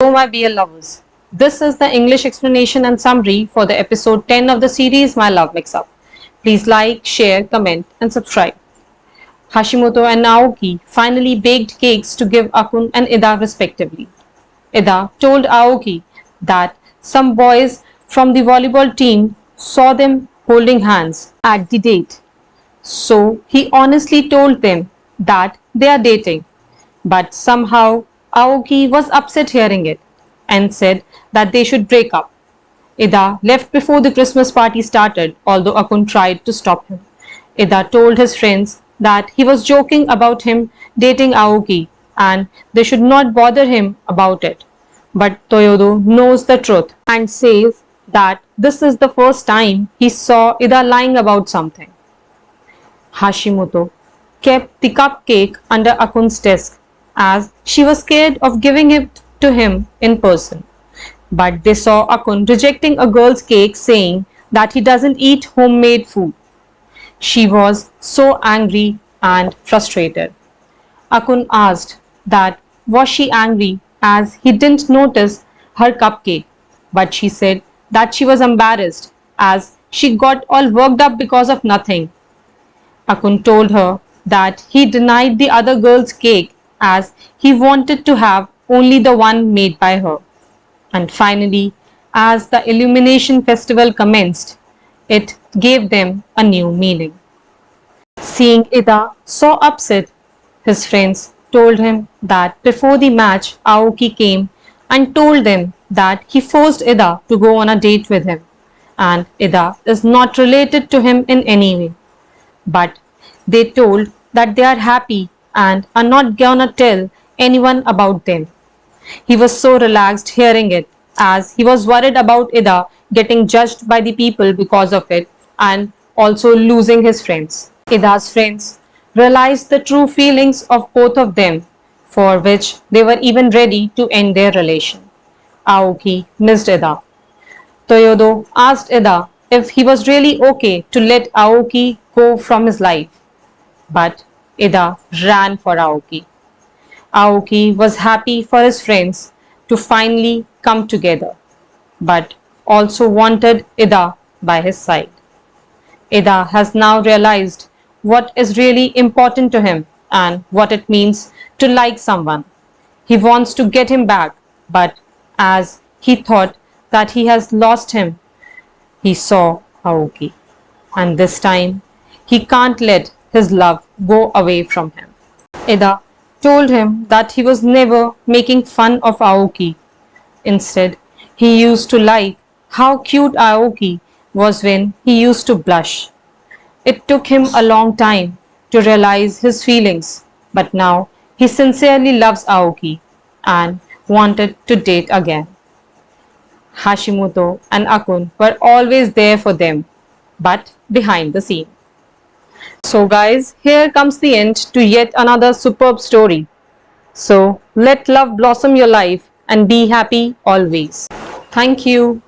Hello, my BL lovers. This is the English explanation and summary for the episode 10 of the series My Love Mix Up. Please like, share, comment, and subscribe. Hashimoto and Naoki finally baked cakes to give Akun and Ida respectively. Ida told Aoki that some boys from the volleyball team saw them holding hands at the date. So he honestly told them that they are dating. But somehow Aoki was upset hearing it and said that they should break up. Ida left before the Christmas party started, although Akun tried to stop him. Ida told his friends that he was joking about him dating Aoki and they should not bother him about it. But Toyodo knows the truth and says that this is the first time he saw Ida lying about something. Hashimoto kept the cupcake under Akun's desk as she was scared of giving it to him in person. But they saw Akun rejecting a girl's cake saying that he doesn't eat homemade food. She was so angry and frustrated. Akun asked that was she angry as he didn't notice her cupcake, but she said that she was embarrassed as she got all worked up because of nothing. Akun told her that he denied the other girl's cake as he wanted to have only the one made by her. And finally, as the illumination festival commenced, it gave them a new meaning. Seeing Ida so upset, his friends told him that before the match, Aoki came and told them that he forced Ida to go on a date with him, and Ida is not related to him in any way. But they told that they are happy and are not gonna tell anyone about them. He was so relaxed hearing it as he was worried about Ida getting judged by the people because of it and also losing his friends. Ida's friends realized the true feelings of both of them, for which they were even ready to end their relation. Aoki missed Ida. Toyodo asked Ida if he was really okay to let Aoki go from his life, but Ida ran for Aoki. Aoki was happy for his friends to finally come together, but also wanted Ida by his side. Ida has now realized what is really important to him and what it means to like someone. He wants to get him back, but as he thought that he has lost him, he saw Aoki. And this time, he can't let his love go away from him. Ida told him that he was never making fun of Aoki. Instead, he used to like how cute Aoki was when he used to blush. It took him a long time to realize his feelings, but now he sincerely loves Aoki and wanted to date again. Hashimoto and Akun were always there for them, but behind the scene. So, guys, here comes the end to yet another superb story. So, let love blossom your life and be happy always. Thank you.